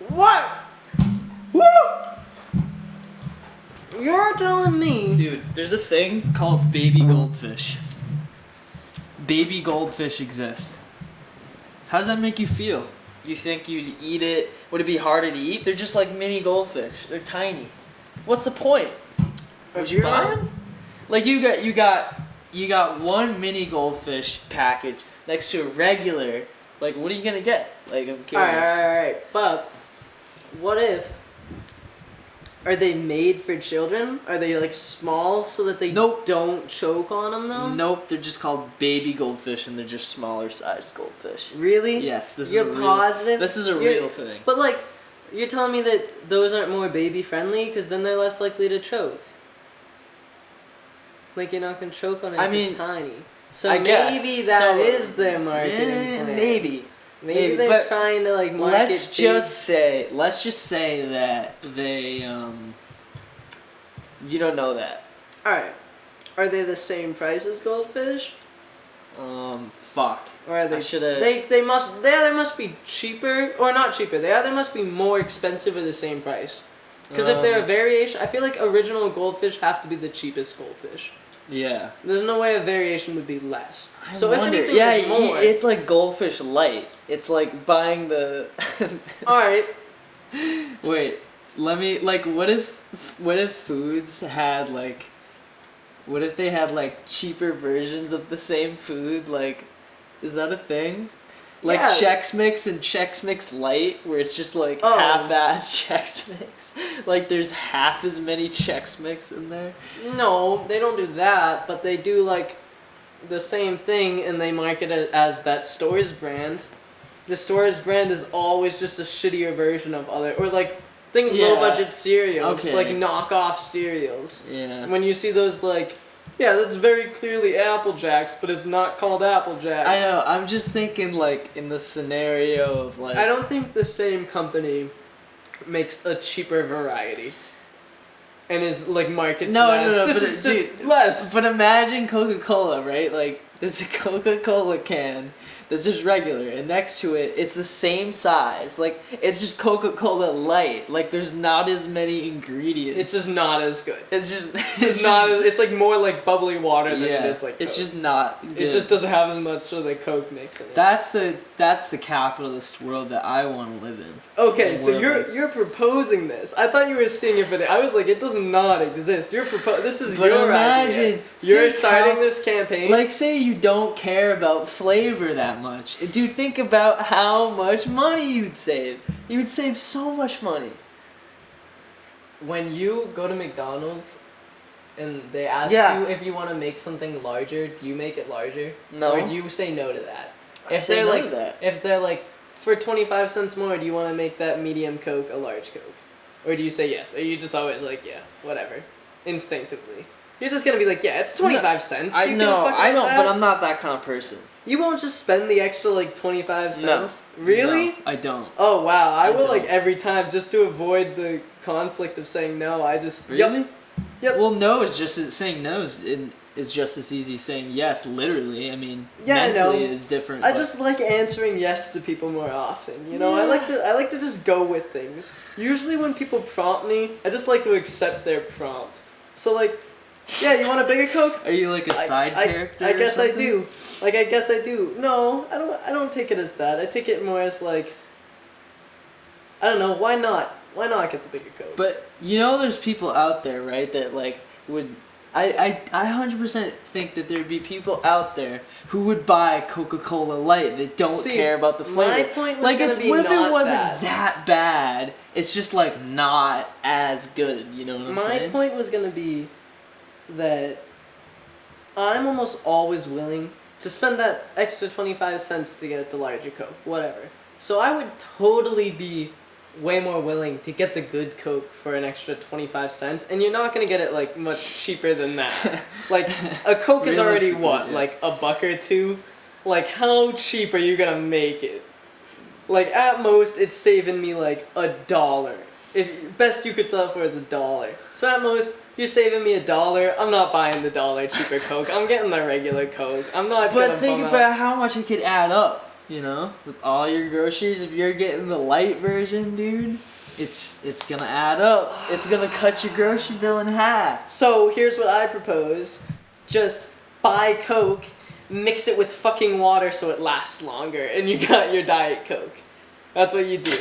What? Woo! You're telling me... Dude, there's a thing called baby goldfish. Baby goldfish exist. How does that make you feel? You think you'd eat it? Would it be harder to eat? They're just like mini goldfish. They're tiny. What's the point? Would you buy them? Like you got one mini goldfish package next to a regular. Like, what are you gonna get? Like, I'm curious. Alright. But what if... Are they made for children? Are they like small so that they don't choke on them though? Nope, they're just called baby goldfish and they're just smaller sized goldfish. Really? Yes, You're positive? This is a real thing. But like, you're telling me that those aren't more baby friendly because then they're less likely to choke. Like you're not gonna choke on it if it's tiny. So maybe that is their marketing plan. Maybe they're trying to like market. Let's just say that they you don't know that. Alright. Are they the same price as goldfish? Fuck. Or are they? They either must be cheaper or not cheaper. They either must be more expensive or the same price. Because if they're a variation, I feel like original goldfish have to be the cheapest goldfish. Yeah. There's no way a variation would be less. If anything, there's more. It's like goldfish light. It's like buying the. Alright. Wait, let me what if foods had like. What if they had like cheaper versions of the same food? Like, is that a thing? Like Chex Mix and Chex Mix Light, where it's just like half-ass Chex Mix. Like there's half as many Chex Mix in there. No, they don't do that, but they do like the same thing and they market it as that store's brand. The store's brand is always just a shittier version of other, or like think low-budget cereals, like knockoff cereals. Yeah. When you see those like. Yeah, that's very clearly Apple Jacks, but it's not called Apple Jacks. I know. I'm just thinking, like, in the scenario of, like... I don't think the same company makes a cheaper variety and is, like, markets less. No, this is just less. But imagine Coca-Cola, right? Like, there's a Coca-Cola can that's just regular, and next to it, it's the same size. Like, it's just Coca-Cola Light. Like, there's not as many ingredients. It's just not as good. It's like more like bubbly water than it is like Coke. It's just not good. It just doesn't have as much sort of like Coke mix in it. That's the capitalist world that I want to live in. Okay, so you're proposing this. I thought you were seeing it, but I was like, it does not exist. This is your idea. You're starting this campaign. Like, say you don't care about flavor that much. Dude, think about how much money you'd save. You would save so much money. When you go to McDonald's and they ask you if you want to make something larger, do you make it larger? No. Or do you say no to that? I say no to that. If they're like, for 25 cents more, do you want to make that medium Coke a large Coke? Or do you say yes? Or you just always like, yeah, whatever. Instinctively. You're just going to be like, yeah, it's 25 cents. I know, but I'm not that kind of person. You won't just spend the extra like 25 cents? No. Really? No, I don't. Oh wow, I will like every time just to avoid the conflict of saying no. I just Really? Yep. Well, no is just saying no is just as easy as saying yes. Literally, I mean, mentally I know. It's different. I just like answering yes to people more often. You know, I like to just go with things. Usually when people prompt me, I just like to accept their prompt. So like. Yeah, you want a bigger Coke? Are you like a side character? I guess I do. I guess I do. No, I don't take it as that. I take it more as like, I don't know, why not? Why not get the bigger Coke? But you know there's people out there, right, that like would I 100% think that there'd be people out there who would buy Coca-Cola Light that don't care about the flavor. My point was like gonna be what if it wasn't bad. that bad? It's just like not as good, you know what I'm saying? My point was gonna be that I'm almost always willing to spend that extra 25 cents to get the larger Coke, whatever. So I would totally be way more willing to get the good Coke for an extra 25 cents, and you're not going to get it like much cheaper than that. Like a Coke is already what, like $1 or $2? Like how cheap are you going to make it? Like at most it's saving me like $1. If best you could sell it for is $1. So at most you're saving me $1. I'm not buying the $1 cheaper Coke. I'm getting the regular Coke. I'm not. But think about how much it could add up. you know, with all your groceries, if you're getting the light version, dude, it's gonna add up. It's gonna cut your grocery bill in half. So here's what I propose. Just buy Coke, mix it with fucking water so it lasts longer, and you got your Diet Coke. That's what you do.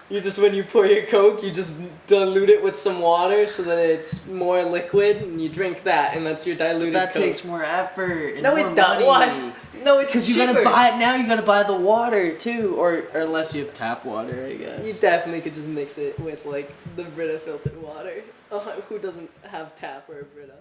You just, when you pour your Coke, you just dilute it with some water so that it's more liquid, and you drink that, and that's your diluted That Coke. takes more effort and No, more it doesn't. money. What? No, it's Because cheaper. you're gonna buy it now. You gotta buy the water too, or unless you have tap water, I guess. You definitely could just mix it with like the Brita filtered water. Who doesn't have tap or a Brita?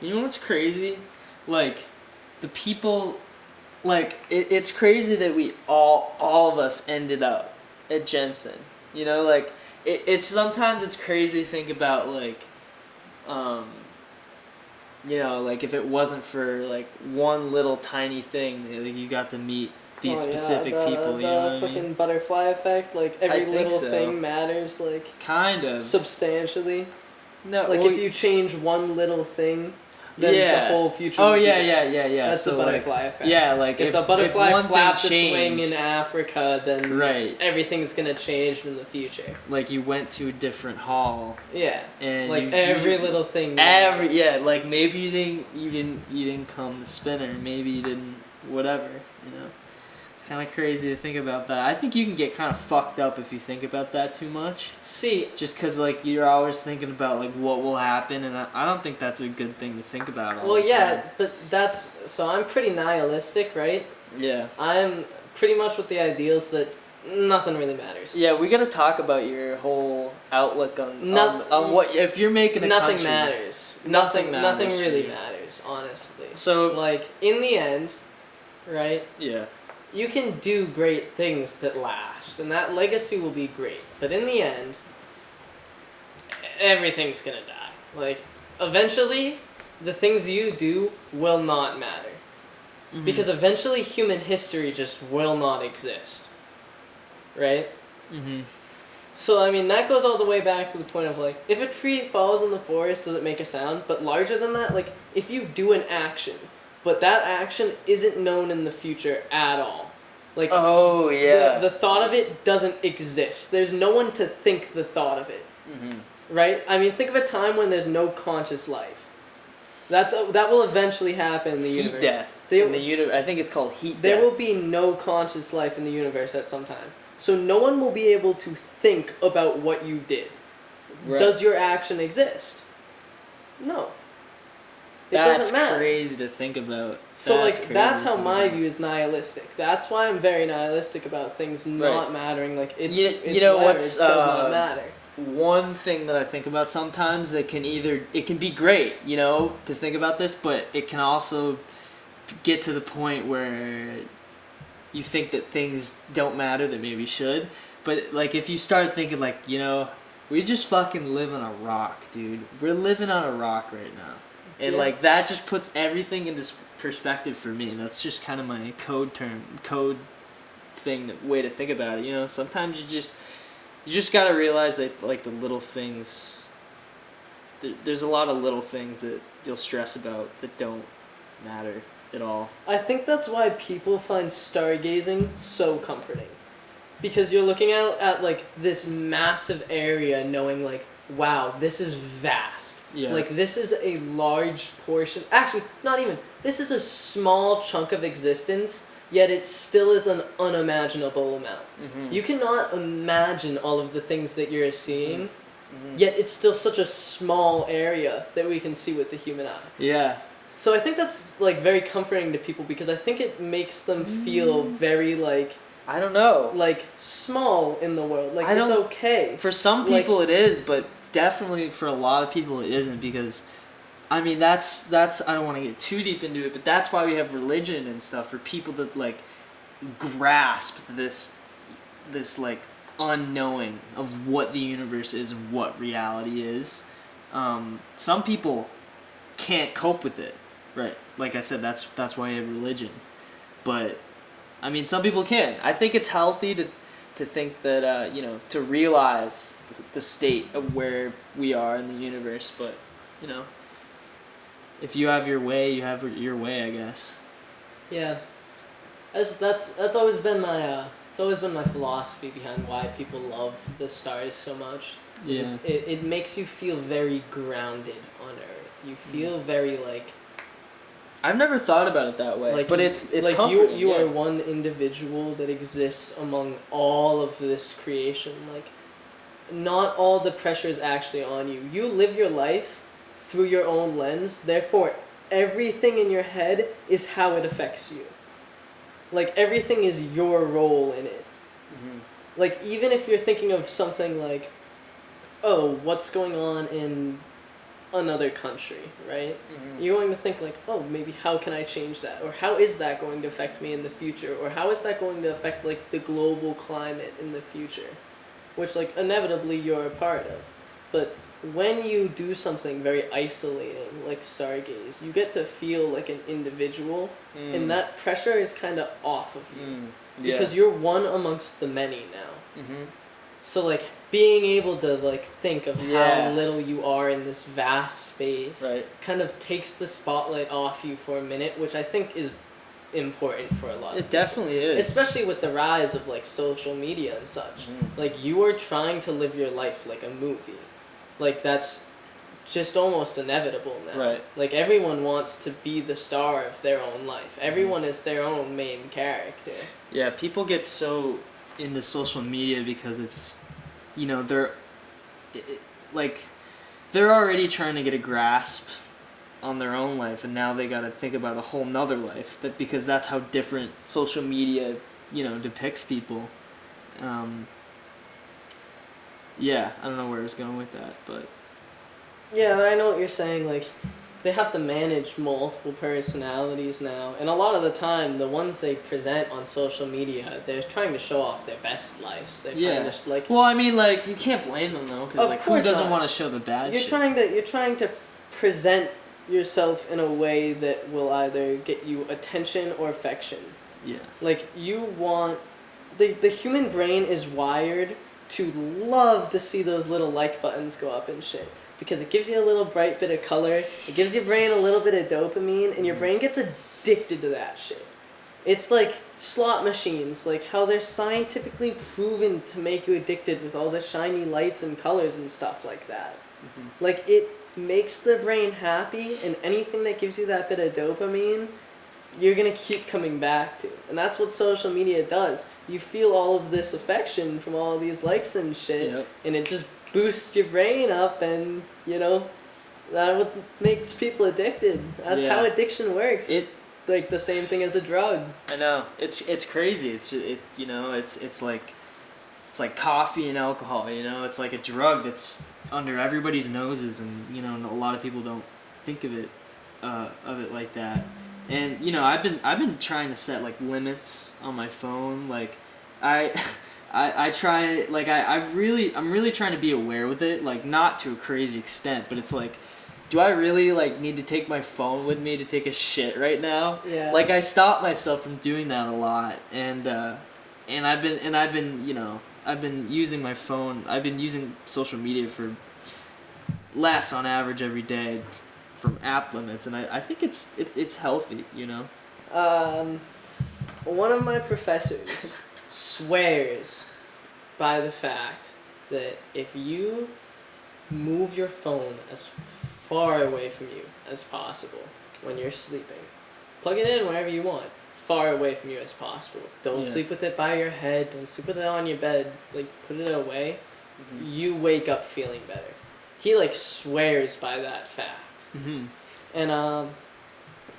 You know what's crazy? Like, the people, like, it's crazy that we all of us ended up at Jensen. You know, like, it's sometimes it's crazy to think about, like, you know, like, if it wasn't for, like, one little tiny thing, like, you got to meet these specific people, you know what I fucking mean? butterfly effect, like, every think little so. thing matters, like, Kind of. substantially. No, Like, well, if you change one little thing, then yeah. the whole future Oh would be yeah, different. yeah. That's So the butterfly effect. yeah, like If a if butterfly one flaps thing its wing in changed, Africa, then right, everything's gonna change in the future. like you went to a different hall, Yeah. and Like, you every little thing. like maybe you didn't come the spinner, maybe you didn't whatever, you know. It's kind of crazy to think about that. I think you can get kind of fucked up if you think about that too much. See, Just because, like, you're always thinking about, like, what will happen, and I don't think that's a good thing to think about all well, the yeah, time. but so I'm pretty nihilistic, right? Yeah. I'm pretty much with the ideals that nothing really matters. Yeah, we gotta talk about your whole outlook on what, if you're making a Nothing country. matters. Nothing Nothing matters really for you. matters, honestly. So, Like, in the end, right, yeah. you can do great things that last, and that legacy will be great. But in the end, everything's gonna die. Like, eventually, the things you do will not matter. Mhm. Because eventually human history just will not exist. Right? Mm-hmm. So, I mean, that goes all the way back to the point of, like, if a tree falls in the forest, does it make a sound? But larger than that, like, if you do an action, but that action isn't known in the future at all. Like, Oh, yeah. the thought of it doesn't exist. There's no one to think the thought of it. Mm-hmm. Right? I mean, think of a time when there's no conscious life. That will eventually happen in the Heat universe. death. I think it's called heat There death. will be no conscious life in the universe at some time. So no one will be able to think about what you did. Right. Does your action exist? No. It That's doesn't matter. crazy to think about. So Crazy that's to how think my about. view is nihilistic. That's why I'm very nihilistic about things not mattering. Like it's You know whatever, what's it does not matter. one thing that I think about sometimes that can it can be great, you know, to think about this, but it can also get to the point where you think that things don't matter that maybe should. But like if you start thinking like, you know, we just fucking live on a rock, dude. We're living on a rock right now. And like that just puts everything into perspective for me. That's just kind of my code thing, way to think about it, you know. Sometimes you just got to realize that like the little things there's a lot of little things that you'll stress about that don't matter at all. I think that's why people find stargazing so comforting. Because you're looking out at like this massive area knowing like, wow, this is vast. Yeah. Like this is a large portion. Actually, not even. This is a small chunk of existence, yet it still is an unimaginable amount. Mm-hmm. You cannot imagine all of the things that you're seeing, Mm-hmm. yet it's still such a small area that we can see with the human eye. Yeah. So I think that's like very comforting to people because I think it makes them feel very like I don't know. like small in the world. Like I it's don't- okay. For some people it is, but definitely for a lot of people it isn't, because I mean that's I don't want to get too deep into it, but that's why we have religion and stuff, for people that like grasp this like unknowing of what the universe is and what reality is. Some people can't cope with it, right? Like I said, that's why you have religion. But I mean, some people can. I think it's healthy to think that you know, to realize the state of where we are in the universe. But you know, if you have your way, you have your way, I guess. Yeah, that's always been my it's always been my philosophy behind why people love the stars so much. Yeah. It makes you feel very grounded on Earth. You feel very like I've never thought about it that way, like but it's like comforting. you yeah. are one individual that exists among all of this creation. Like, not all the pressure is actually on you. You live your life through your own lens. Therefore, everything in your head is how it affects you. Like everything is your role in it. Mm-hmm. Like even if you're thinking of something like, oh, what's going on in another country, right? Mm-hmm. You're going to think like, oh, maybe how can I change that? Or how is that going to affect me in the future? Or how is that going to affect like the global climate in the future? Which like inevitably you're a part of. But when you do something very isolating like stargaze, you get to feel like an individual, and that pressure is kind of off of you. Yeah. Because you're one amongst the many now. Mm-hmm. So like being able to like think of Yeah. how little you are in this vast space Right. kind of takes the spotlight off you for a minute, which I think is important for a lot of It people. definitely is. Especially with the rise of like social media and such. Mhm. Like you are trying to live your life like a movie. Like that's just almost inevitable now. Right. Like everyone wants to be the star of their own life. Everyone is their own main character. Yeah, people get so into social media because it's, you know, they're already trying to get a grasp on their own life, and now they got to think about a whole nother life, because that's how different social media, you know, depicts people. Yeah, I don't know where I was going with that, but Yeah, I know what you're saying. Like, they have to manage multiple personalities now, and a lot of the time, the ones they present on social media, they're trying to show off their best lives. They're trying to like. well, I mean, like, you can't blame them though, because Of like, who course doesn't not. want to show the bad You're shit? trying to present yourself in a way that will either get you attention or affection. Yeah. Like you want the human brain is wired to love to see those little like buttons go up and shit. Because it gives you a little bright bit of color, it gives your brain a little bit of dopamine, and your brain gets addicted to that shit. It's like slot machines, like how they're scientifically proven to make you addicted with all the shiny lights and colors and stuff like that. Mm-hmm. Like, it makes the brain happy, and anything that gives you that bit of dopamine, you're gonna keep coming back to. And that's what social media does. You feel all of this affection from all of these likes and shit, Yep. and it just boosts your brain up, and, you know, that what makes people addicted. That's Yeah. how addiction works. It's like the same thing as a drug. I know. It's crazy. It's you know, it's like coffee and alcohol, you know? It's like a drug that's under everybody's noses, and, you know, a lot of people don't think of it like that. And, you know, I've been trying to set like limits on my phone. Like I try, like I'm really trying to be aware with it, like not to a crazy extent, but it's like, do I really like need to take my phone with me to take a shit right now? Yeah. Like, I stop myself from doing that a lot, and I've been you know, I've been using my phone. I've been using social media for less on average every day from app limits, and I think it's healthy, you know. One of my professors swears by the fact that if you move your phone as far away from you as possible when you're sleeping, plug it in wherever you want, far away from you as possible. Don't sleep with it by your head. Don't sleep with it on your bed. Like, put it away. Mm-hmm. You wake up feeling better. He like swears by that fact. Mm-hmm. And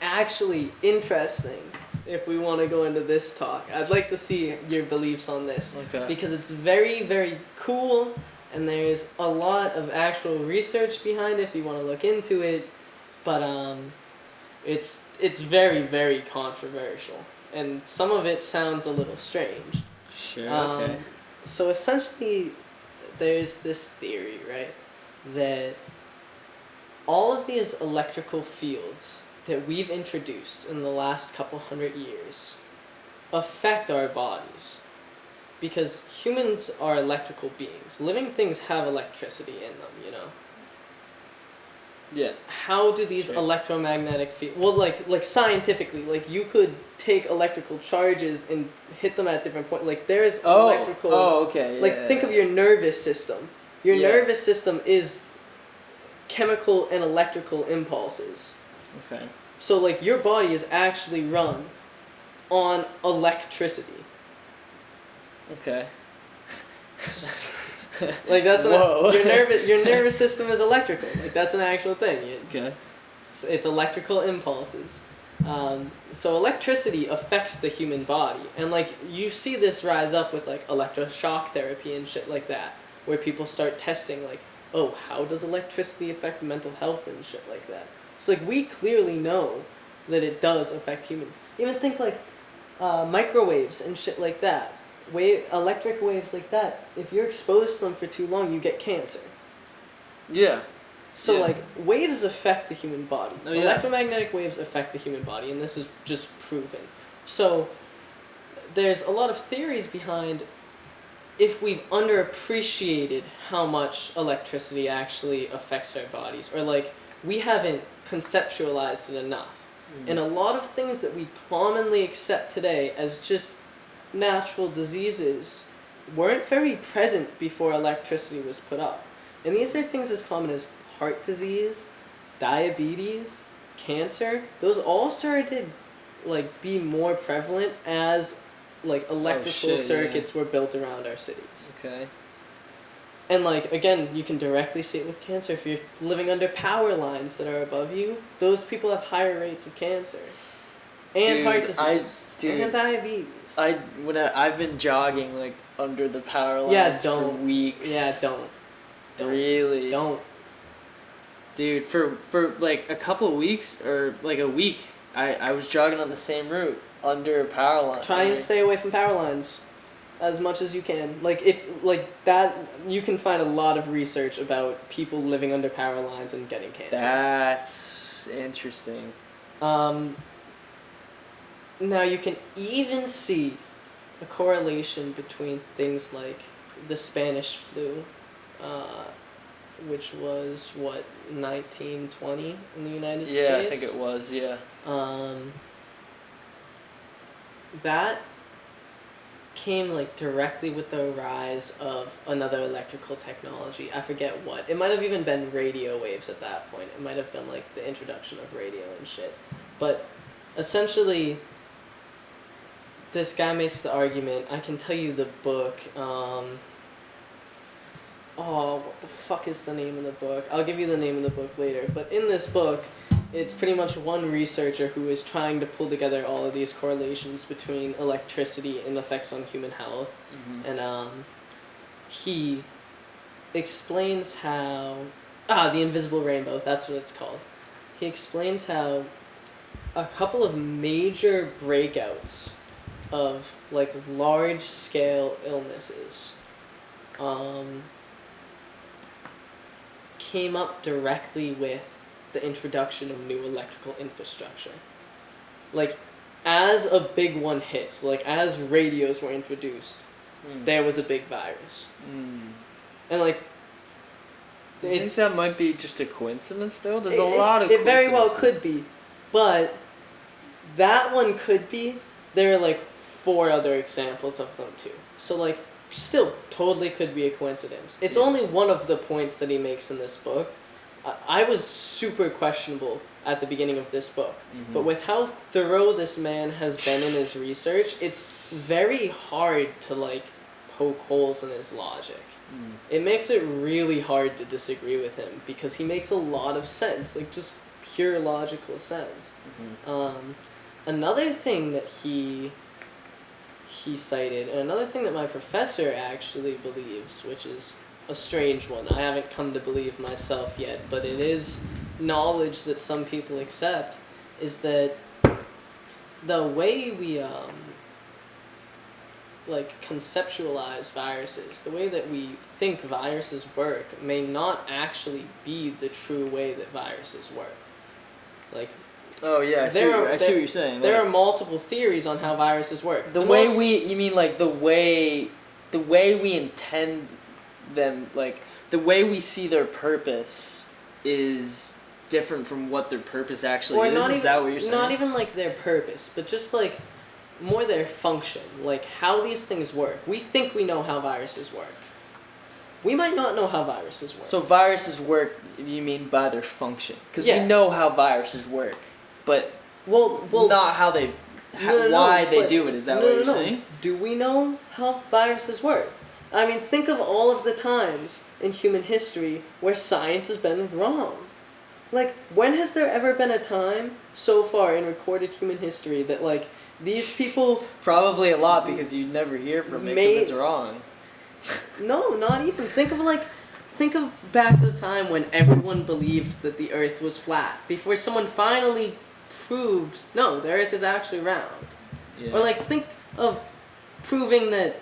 actually, interesting. If we want to go into this talk, I'd like to see your beliefs on this. Okay. Because it's very, very cool, and there's a lot of actual research behind it if you want to look into it. But it's very, very controversial, and some of it sounds a little strange. Sure. Okay. So essentially, there's this theory, right, that all of these electrical fields that we've introduced in the last couple hundred years affect our bodies. Because humans are electrical beings. Living things have electricity in them, you know? Yeah. How do these electromagnetic fields... Well, like scientifically, like, you could take electrical charges and hit them at different points. Like, there's electrical... Oh, okay. Yeah, like, think of your nervous system. Your nervous system is chemical and electrical impulses. Okay. So, like, your body is actually run on electricity. Okay. Like, that's Whoa. your nervous system is electrical. Like, that's an actual thing. Okay. It's electrical impulses. So electricity affects the human body, and like you see this rise up with like electroshock therapy and shit like that, where people start testing like, oh, how does electricity affect mental health and shit like that. So like we clearly know that it does affect humans. Even think like microwaves and shit like that. Electric waves like that, if you're exposed to them for too long, you get cancer. Yeah. So, like, waves affect the human body. Oh, yeah. Electromagnetic waves affect the human body, and this is just proven. So, there's a lot of theories behind if we've underappreciated how much electricity actually affects our bodies, or, like, we haven't conceptualized it enough. And a lot of things that we commonly accept today as just natural diseases weren't very present before electricity was put up. And these are things as common as heart disease, diabetes, cancer. Those all started to like be more prevalent as like electrical circuits were built around our cities. Okay. And like again, you can directly see it with cancer. If you're living under power lines that are above you, those people have higher rates of cancer. And heart disease. And diabetes. I've been jogging like under the power lines for weeks. Yeah, don't. Really? Don't. Dude, for like a couple of weeks or like a week, I was jogging on the same route under a power line. Try and stay away from power lines as much as you can. Like if like that, you can find a lot of research about people living under power lines and getting cancer. That's interesting. Now you can even see a correlation between things like the Spanish flu, which was what 1920 in the United States. Yeah, I think it was. Yeah. That came like directly with the rise of another electrical technology. I forget what. It might have even been radio waves at that point. It might have been like the introduction of radio and shit. But essentially, this guy makes the argument. I can tell you the book. What the fuck is the name of the book? I'll give you the name of the book later. But in this book, it's pretty much one researcher who is trying to pull together all of these correlations between electricity and effects on human health. Mm-hmm. And he explains how... the invisible rainbow, that's what it's called. He explains how a couple of major breakouts of like large-scale illnesses came up directly with the introduction of new electrical infrastructure. Like, as a big one hits, like as radios were introduced, there was a big virus. And like, Do you think that might be just a coincidence though? There's a lot of It very well coincidences. could be, but that one could be. There are like 4 other examples of them too. So like, still totally could be a coincidence. It's only one of the points that he makes in this book. I was super questionable at the beginning of this book, but with how thorough this man has been in his research, it's very hard to like poke holes in his logic. It makes it really hard to disagree with him because he makes a lot of sense, like just pure logical sense. Another thing that he cited, and another thing that my professor actually believes, which is a strange one. I haven't come to believe myself yet, but it is knowledge that some people accept, is that the way we like conceptualize viruses, the way that we think viruses work may not actually be the true way that viruses work. Like, oh yeah, I see what you're saying. There are multiple theories on how viruses work. You mean like the way we intend them, like the way we see their purpose is different from what their purpose actually is. Is that what you're saying? Not even like their purpose, but just like more their function, like how these things work. We think we know how viruses work. We might not know how viruses work. So viruses work, you mean by their function? Because we know how viruses work, but not how they, why they do it. Is that what you're saying? Do we know how viruses work? I mean, think of all of the times in human history where science has been wrong. Like, when has there ever been a time so far in recorded human history that, like, these people... Probably a lot, because you never hear from it because it's wrong. No, not even. Think of back to the time when everyone believed that the Earth was flat, before someone finally proved, no, the Earth is actually round. Yeah. Or, like, think of proving that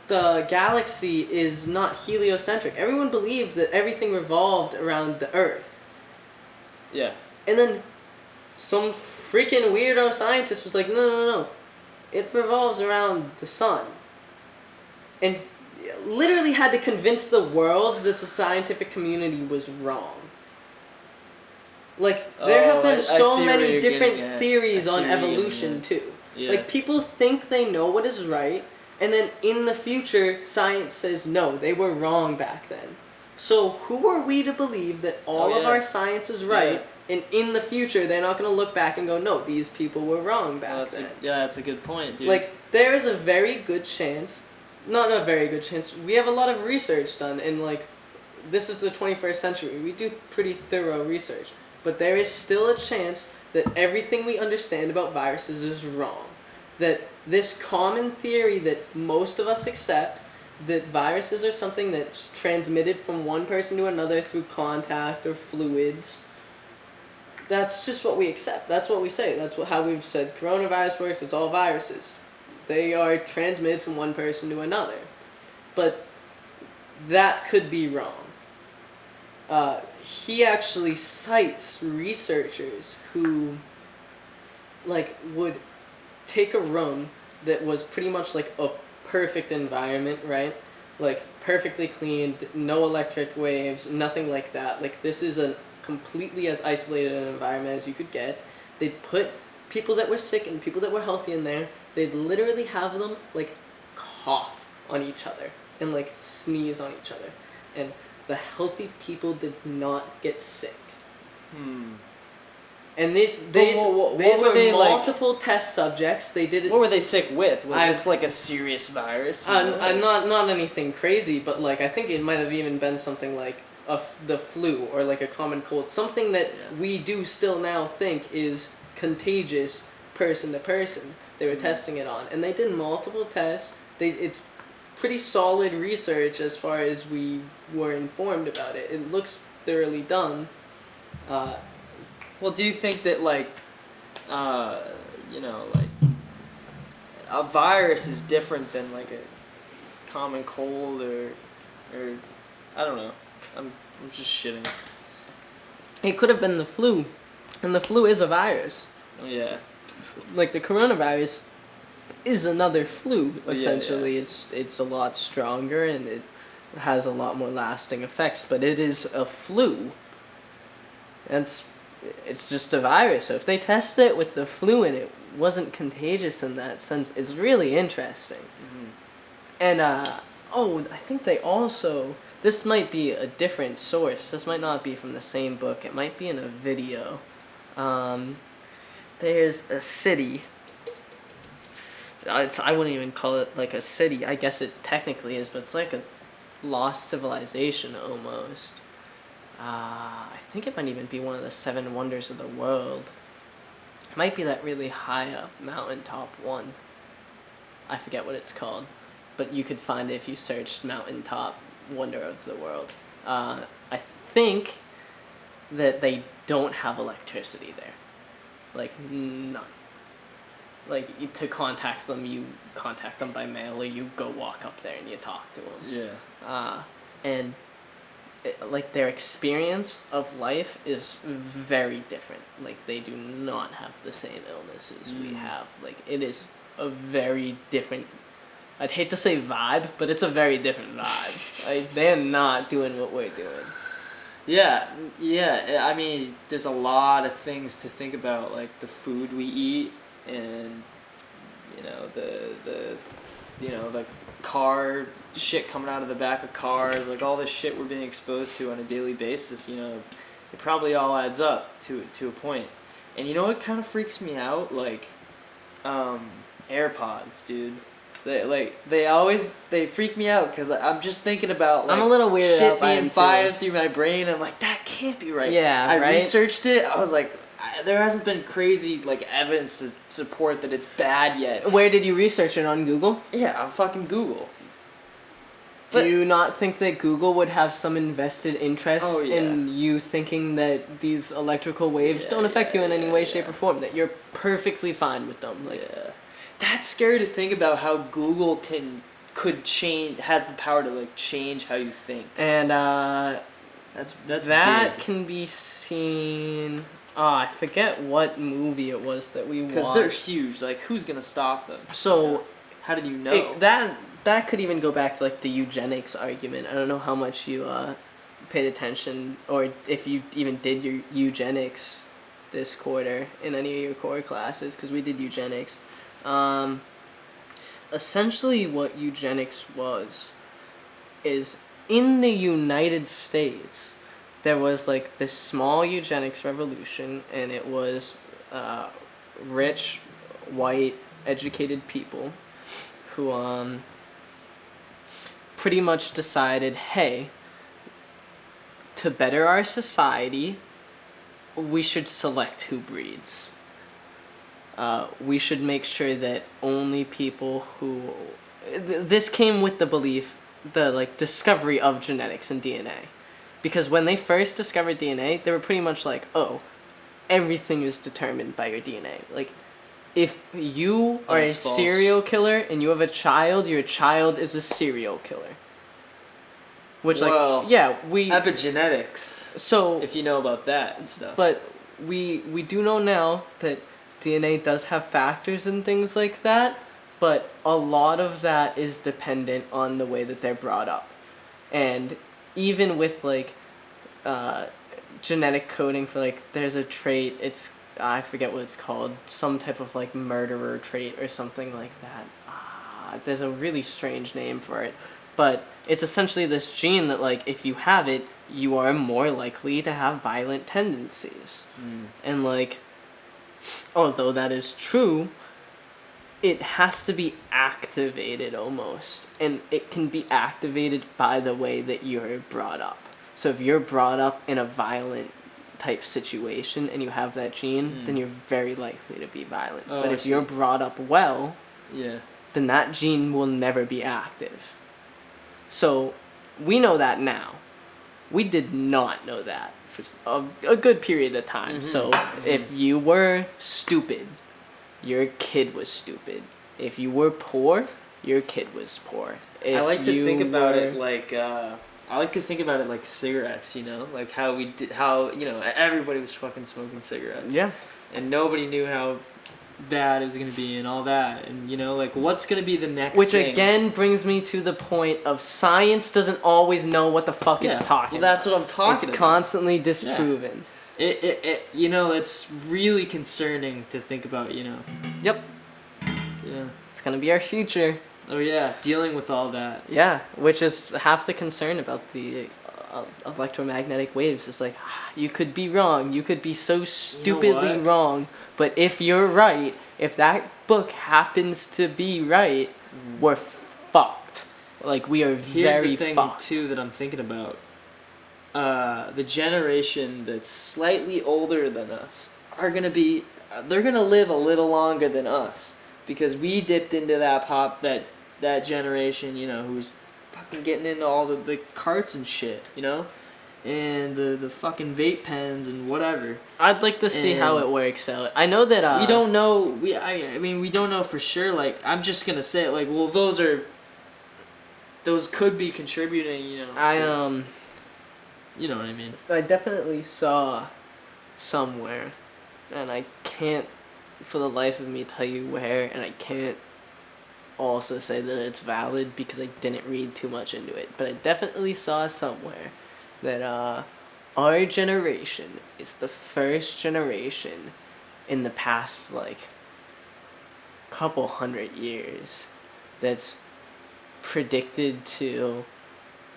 the galaxy is not heliocentric. Everyone believed that everything revolved around the Earth. Yeah. And then some freaking weirdo scientist was like, no. It revolves around the sun. And literally had to convince the world that the scientific community was wrong. Like, there have been so many different theories on evolution, too. Yeah. Like, people think they know what is right, and then in the future, science says, no, they were wrong back then. So who are we to believe that all of our science is right, and in the future, they're not going to look back and go, no, these people were wrong back then? That's a good point, dude. Like, there is a very good chance, not a very good chance, we have a lot of research done, and, like, this is the 21st century. We do pretty thorough research. But there is still a chance that everything we understand about viruses is wrong. That this common theory that most of us accept, that viruses are something that's transmitted from one person to another through contact or fluids, that's just what we accept. That's what we say. That's how we've said coronavirus works. It's all viruses. They are transmitted from one person to another. But that could be wrong. He actually cites researchers who, like, would take a room that was pretty much like a perfect environment, right? Like perfectly cleaned, no electric waves, nothing like that. Like this is a completely as isolated an environment as you could get. They'd put people that were sick and people that were healthy in there. They'd literally have them like cough on each other and like sneeze on each other, and the healthy people did not get sick. And these what were were they, like- multiple test subjects. They did it. What were they sick with? Was I- this like a serious virus? You know? Not anything crazy, but like I think it might have even been something like the flu or like a common cold, something that we do still now think is contagious person to person. They were testing it on, and they did multiple tests. It's pretty solid research as far as we were informed about it. It looks thoroughly done. Well, do you think that like, like a virus is different than like a common cold or I don't know. I'm just shitting. It could have been the flu, and the flu is a virus. Oh, yeah. Like the coronavirus is another flu. Essentially, yeah. it's a lot stronger and it has a lot more lasting effects. But it is a flu. It's just a virus. So if they test it with the flu and it wasn't contagious in that sense, it's really interesting. Mm-hmm. And I think they also. This might be a different source. This might not be from the same book. It might be in a video. There's a city. I wouldn't even call it like a city. I guess it technically is, but it's like a lost civilization almost. I think it might even be one of the 7 wonders of the world. It might be that really high up mountaintop one. I forget what it's called, but you could find it if you searched mountaintop wonder of the world. I think that they don't have electricity there. Like, none. Like, to contact them, you contact them by mail, or you go walk up there and you talk to them. Yeah. And, like, their experience of life is very different. Like, they do not have the same illnesses we have. Like, it is a very different... I'd hate to say vibe, but it's a very different vibe. Like, they're not doing what we're doing. Yeah. I mean, there's a lot of things to think about, like the food we eat, and the car shit coming out of the back of cars, like all this shit we're being exposed to on a daily basis. It probably all adds up to a point. And you know what kind of freaks me out? Like, AirPods, dude. They freak me out because I'm just thinking about like I'm a little weirded shit out by being them, fired too. through my brain. I'm like, that can't be right. Yeah, I right? researched it. I was like, there hasn't been crazy like evidence to support that it's bad yet. Where did you research it, on Google? Yeah, on fucking Google. Do you not think that Google would have some invested interest in you thinking that these electrical waves don't affect you in any way, shape, or form? That you're perfectly fine with them? Like, yeah. That's scary to think about how Google has the power to like change how you think. And that's that big. can be seen. I forget what movie it was that we watched. Because they're huge. Like, who's gonna stop them? So, how did you know? That could even go back to like the eugenics argument. I don't know how much you paid attention, or if you even did your eugenics this quarter in any of your core classes, because we did eugenics. Essentially what eugenics is in the United States, there was like this small eugenics revolution, and it was rich, white, educated people who pretty much decided, hey, to better our society, we should select who breeds. We should make sure that only people who... This came with the belief, the like discovery of genetics and DNA. Because when they first discovered DNA, they were pretty much like, oh, everything is determined by your DNA. Like, if you are a serial killer and you have a child, your child is a serial killer. Which, epigenetics. So, if you know about that and stuff. But we do know now that DNA does have factors and things like that, but a lot of that is dependent on the way that they're brought up. And even with like genetic coding for like, there's a trait, it's, I forget what it's called, some type of like murderer trait or something like that. There's a really strange name for it, but it's essentially this gene that like if you have it, you are more likely to have violent tendencies. And like, although that is true, it has to be activated almost, and it can be activated by the way that you're brought up. So if you're brought up in a violent type situation and you have that gene, then you're very likely to be violent. Oh, but I if see. you're brought up well, Yeah. then that gene will never be active. So we know that now. We did not know that for a good period of time. So if you were stupid, your kid was stupid. If you were poor, your kid was poor. If I like to think about it were- like I like to think about it like cigarettes, you know, like how you know, everybody was fucking smoking cigarettes. Yeah. And nobody knew how bad it was gonna be and all that, and you know, like what's gonna be the next Which thing? again brings me to the point of science doesn't always know what the fuck it's talking well, that's about. what I'm talking It's about. constantly disproven. It you know, it's really concerning to think about, you know. Yep. Yeah. It's gonna be our future. Oh yeah, dealing with all that. Yeah, which is half the concern about the electromagnetic waves. It's like, you could be wrong. You could be so stupidly what? wrong. But if you're right, if that book happens to be right, we're fucked. Like, we are Here's very the thing fucked. too that I'm thinking about. The generation that's slightly older than us are gonna be, they're gonna live a little longer than us because we dipped into that generation, you know, who's fucking getting into all the carts and shit, you know, and the fucking vape pens and whatever. I'd like to see how And- it works out. I know that We don't know. I mean, we don't know for sure. Like, I'm just gonna say it. Like, well, those could be contributing. You know. You know what I mean. I definitely saw somewhere, and I can't for the life of me tell you where, and I can't also say that it's valid because I didn't read too much into it, but I definitely saw somewhere that our generation is the first generation in the past like couple 100 years that's predicted to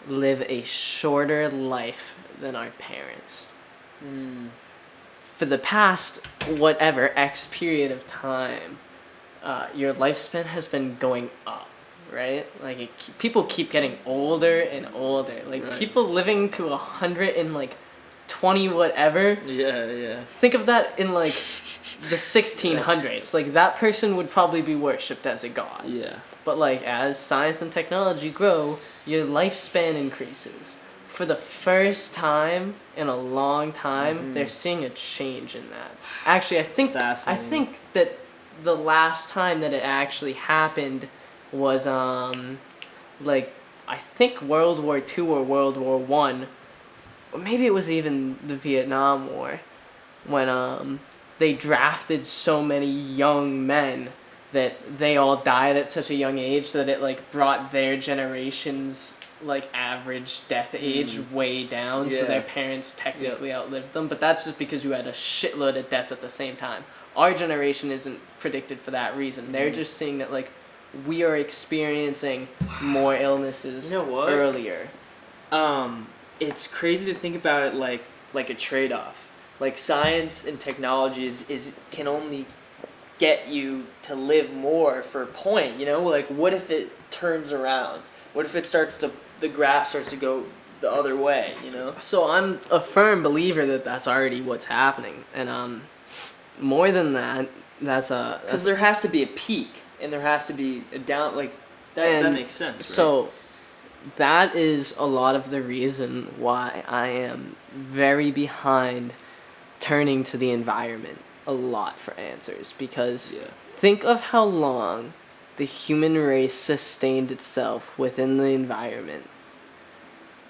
live a shorter life than our parents. For the past whatever X period of time, your lifespan has been going up, right? Like people keep getting older and older. Like Right. people living to 120 whatever. Yeah. Think of that in like the 1600s. Like that person would probably be worshipped as a god. Yeah. But like as science and technology grow, your lifespan increases. For the first time in a long time, they're seeing a change in that. Actually, I think fascinating. that the last time that it actually happened was like I think World War II or World War One, or maybe it was even the Vietnam War, when they drafted so many young men that they all died at such a young age that it like brought their generation's like average death age way down, so Yeah. their parents technically outlived them. But that's just because you had a shitload of deaths at the same time. Our generation isn't predicted for that reason. They're just seeing that like we are experiencing more illnesses You know what? earlier. It's crazy to think about it like a trade-off. Like science and technology is can only get you to live more for a point, you know? Like what if it turns around? What if it the graph starts to go the other way, you know? So I'm a firm believer that that's already what's happening, and more than that, Because there has to be a peak and there has to be a down. Like that makes sense. Right? So that is a lot of the reason why I am very behind turning to the environment a lot for answers, because think of how long the human race sustained itself within the environment.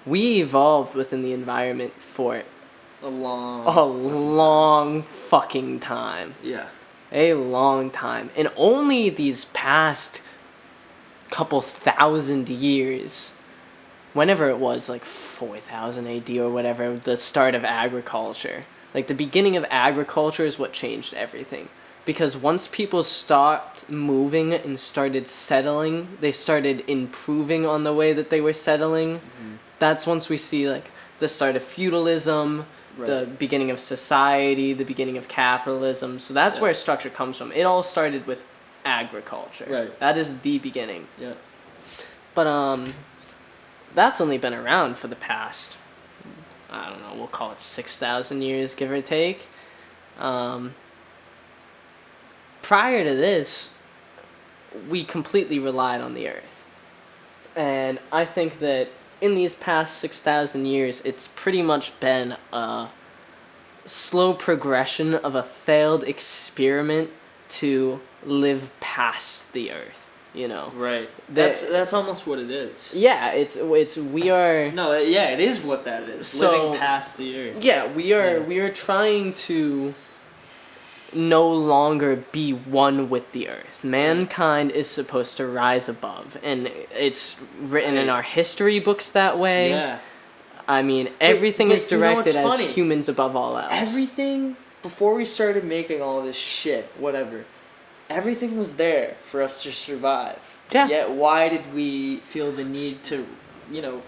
We evolved within the environment for a long a long fucking time. Yeah. A long time. And only these past couple thousand years, whenever it was, like 4000 AD or whatever, the start of agriculture. Like the beginning of agriculture is what changed everything. Because once people stopped moving and started settling, they started improving on the way that they were settling. That's once we see like the start of feudalism, the beginning of society, the beginning of capitalism. So that's where structure comes from. It all started with agriculture. Right. That is the beginning. Yeah. But that's only been around for the past, I don't know, we'll call it 6,000 years, give or take. Prior to this, we completely relied on the earth. And I think that in these past 6,000 years, it's pretty much been a slow progression of a failed experiment to live past the earth, you know? Right. That's almost what it is. Yeah, we are... No, yeah, it is what that is. So, living past the earth. Yeah, we are trying to no longer be one with the earth. Mankind is supposed to rise above, and it's written in our history books that way. Yeah. I mean, everything is directed as funny? humans above all else. Everything, before we started making all this shit, whatever, everything was there for us to survive. Yeah. Yet why did we feel the need to,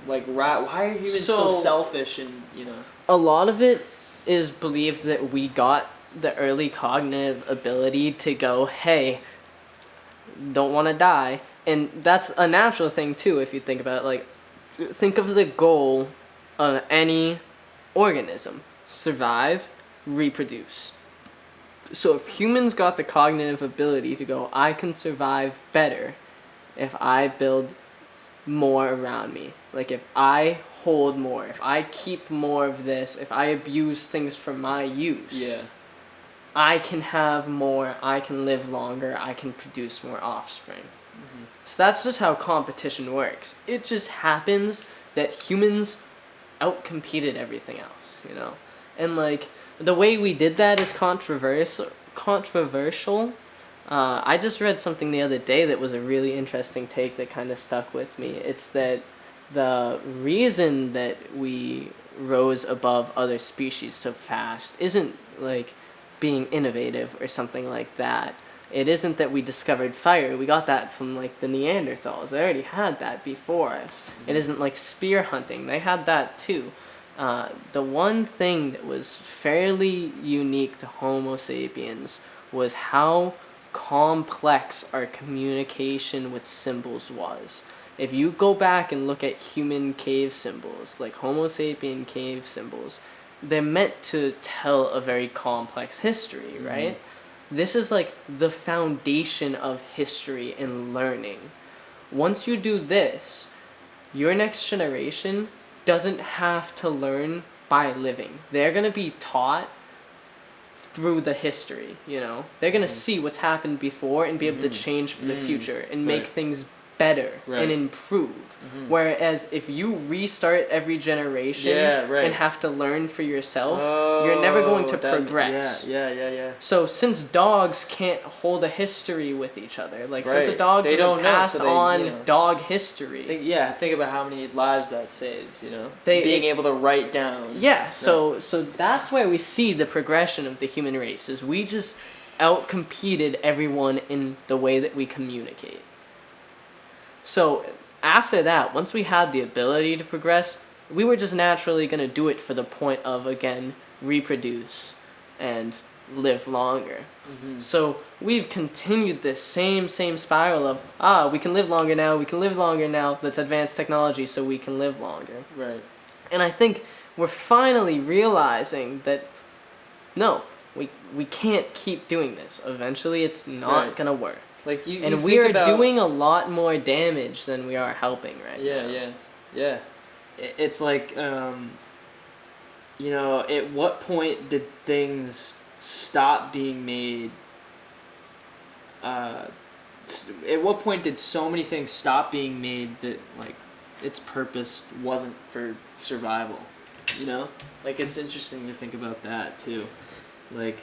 like, why are humans so selfish and, A lot of it is believed that we got the early cognitive ability to go, hey, don't want to die. And that's a natural thing, too, if you think about it. Like, think of the goal of any organism. Survive, reproduce. So if humans got the cognitive ability to go, I can survive better if I build more around me. Like if I hold more, if I keep more of this, if I abuse things for my use. Yeah. I can have more, I can live longer, I can produce more offspring. So that's just how competition works. It just happens that humans outcompeted everything else, And like the way we did that is controversial. I just read something the other day that was a really interesting take that kind of stuck with me. It's that the reason that we rose above other species so fast isn't like being innovative or something like that. It isn't that we discovered fire. We got that from like the Neanderthals. They already had that before us. It isn't like spear hunting. They had that too. The one thing that was fairly unique to Homo sapiens was how complex our communication with symbols was. If you go back and look at human cave symbols, like Homo sapien cave symbols, they're meant to tell a very complex history, right? This is like the foundation of history and learning. Once you do this, your next generation doesn't have to learn by living. They're going to be taught through the history, They're going to see what's happened before and be able to change for the future and make things better and improve. Whereas if you restart every generation and have to learn for yourself, you're never going to progress. Yeah. So since dogs can't hold a history with each other, like since a dog doesn't pass on dog history. Think about how many lives that saves, being able to write down. Yeah, so that's where we see the progression of the human race, is we just outcompeted everyone in the way that we communicate. So after that, once we had the ability to progress, we were just naturally going to do it for the point of, again, reproduce and live longer. So we've continued this same spiral of, we can live longer now, let's advance technology so we can live longer. Right. And I think we're finally realizing that, no, we can't keep doing this. Eventually it's not going to work. Like and we are doing a lot more damage than we are helping right now. Yeah. It's like, at what point did things stop being made? At what point did so many things stop being made that like its purpose wasn't for survival? Like it's interesting to think about that too. Like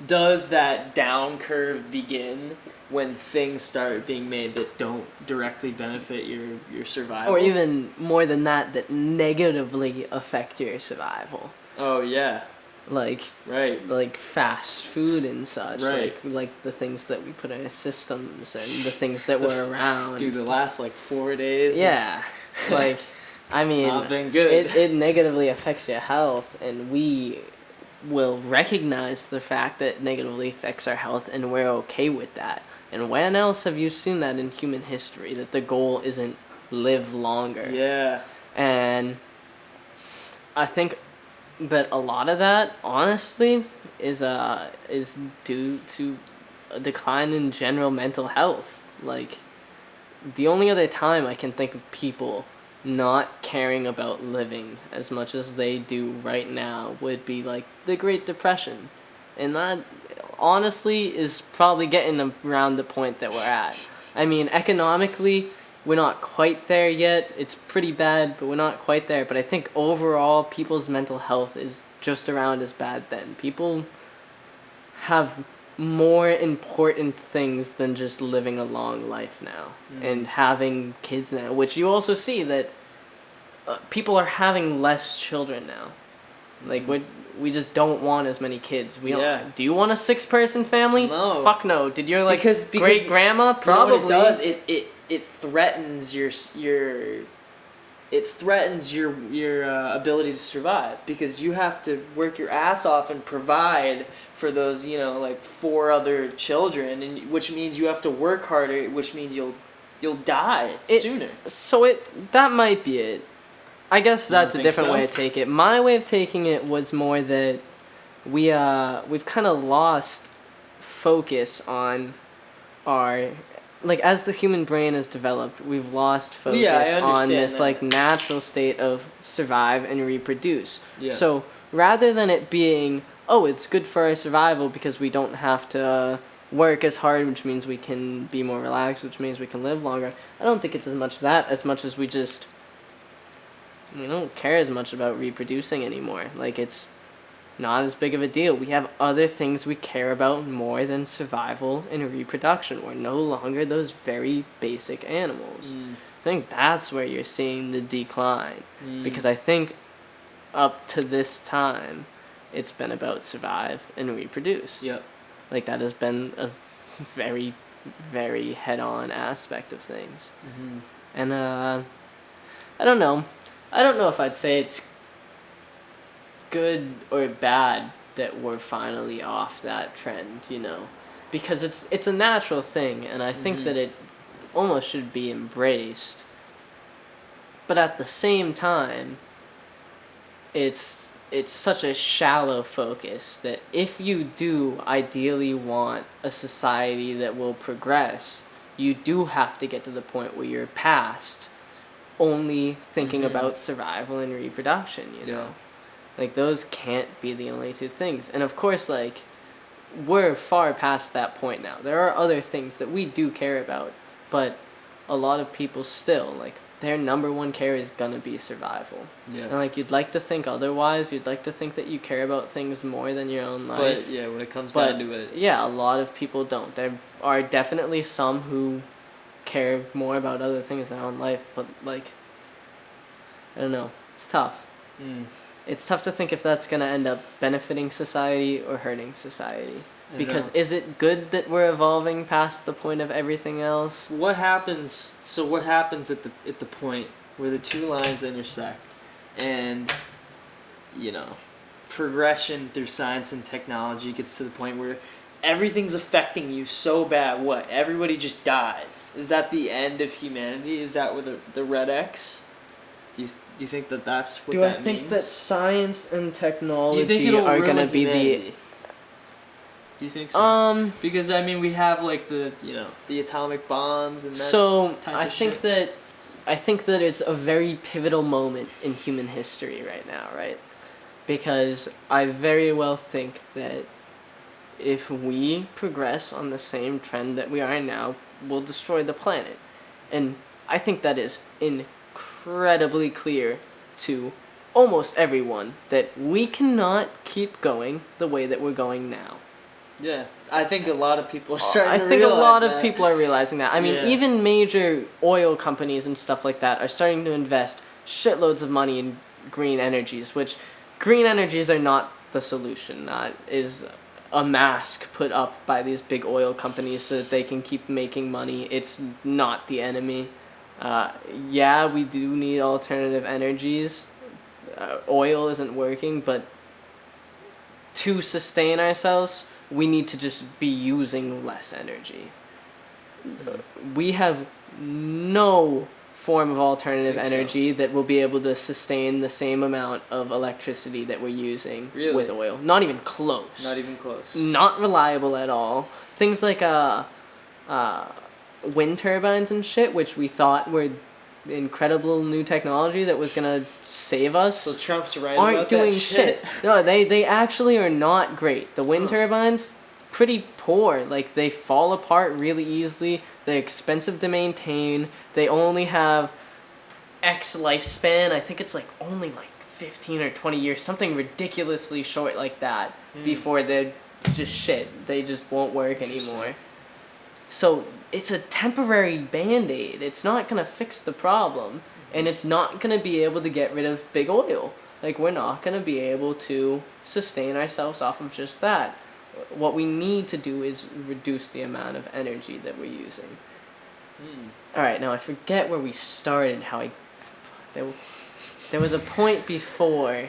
does that down curve begin when things start being made that don't directly benefit your survival? Or even more than that, that negatively affect your survival. Oh yeah. Like Right. fast food and such. Right. Like the things that we put in our systems and the things that were around. Dude, the last like 4 days. Yeah. Like, I It's mean, not been good. it negatively affects your health, and we will recognize the fact that it negatively affects our health, and we're okay with that. And when else have you seen that in human history, that the goal isn't live longer? Yeah. And I think that a lot of that, honestly, is due to a decline in general mental health. Like, the only other time I can think of people not caring about living as much as they do right now would be like the Great Depression. And that honestly is probably getting around the point that we're at. I mean, economically, we're not quite there yet. It's pretty bad, but we're not quite there. But I think overall, people's mental health is just around as bad then. People have more important things than just living a long life now and having kids now, which you also see that people are having less children now. Like, we just don't want as many kids. We Yeah. don't. Do you want a 6-person family? No. Fuck no. Did your like Because great grandma? You know Probably. what it does? It threatens your ability to survive, because you have to work your ass off and provide for those, like 4 other children, and which means you have to work harder, which means you'll die sooner. So that might be it. I guess that's a think different so? way to take it. My way of taking it was more that we've kind of lost focus on our, like, as the human brain has developed, we've lost focus I on understand this that. like natural state of survive and reproduce. Yeah. So rather than it being, oh, it's good for our survival because we don't have to work as hard, which means we can be more relaxed, which means we can live longer, I don't think it's as much that as much as we don't care as much about reproducing anymore. Like, it's not as big of a deal. We have other things we care about more than survival and reproduction. We're no longer those very basic animals. I think that's where you're seeing the decline. Because I think up to this time, it's been about survive and reproduce. Yep. Like, that has been a very, very head-on aspect of things. And, I don't know. I don't know if I'd say it's good or bad that we're finally off that trend, because it's a natural thing, and I think that it almost should be embraced. But at the same time, it's such a shallow focus that if you do ideally want a society that will progress, you do have to get to the point where you're past only thinking about survival and reproduction, Yeah. Like, those can't be the only 2 things. And of course, like, we're far past that point now. There are other things that we do care about, but a lot of people still, like, their number 1 care is gonna be survival. Yeah. And, like, you'd like to think otherwise. You'd like to think that you care about things more than your own life. But yeah, when it comes But down to it, yeah, a lot of people don't. There are definitely some who care more about other things in their own life, but, like, I don't know. It's tough. It's tough to think if that's going to end up benefiting society or hurting society. Because is it good that we're evolving past the point of everything else? what happens at the point where the 2 lines intersect, and progression through science and technology gets to the point where everything's affecting you so bad, everybody just dies? Is that the end of humanity? Is that with the red X? Do you think that's what that means? Do I think that science and technology Do you think it'll are ruin going to be humanity? Do you think so? Because I mean, we have like the atomic bombs and that. So type I of think shit. that it's a very pivotal moment in human history right now, right? Because I very well think that if we progress on the same trend that we are now, we'll destroy the planet. And I think that is incredibly clear to almost everyone that we cannot keep going the way that we're going now. Yeah, I think a lot of people are starting I to think a realize lot that. of people are realizing that. I mean, Yeah. even major oil companies and stuff like that are starting to invest shitloads of money in green energies, which green energies are not the solution. That is a mask put up by these big oil companies so that they can keep making money. It's not the enemy. Yeah, we do need alternative energies. Oil isn't working, but to sustain ourselves, we need to just be using less energy. We have no form of alternative Think so. energy that will be able to sustain the same amount of electricity that we're using Really? with oil. Not even close. Not even close. Not reliable at all. Things like wind turbines and shit, which we thought were incredible new technology that was gonna save us, So Trump's right aren't about doing that shit. No, they actually are not great. The wind Huh. turbines, pretty poor. Like, they fall apart really easily. They're expensive to maintain. They only have X lifespan. I think it's like only like 15 or 20 years, something ridiculously short like that, before they're just shit. They just won't work anymore. So it's a temporary band-aid. It's not going to fix the problem, and it's not going to be able to get rid of big oil. Like, we're not going to be able to sustain ourselves off of just that. What we need to do is reduce the amount of energy that we're using. Alright, now I forget where we started, there was a point before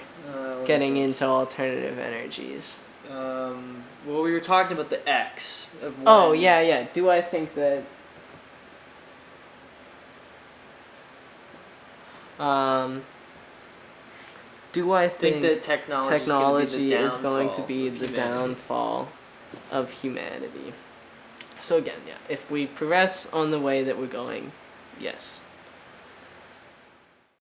getting into alternative energies. Well, we were talking about the X of when, Oh, yeah. Do I think that... do I think that technology is going to be the downfall of humanity? So again, yeah, if we progress on the way that we're going, yes.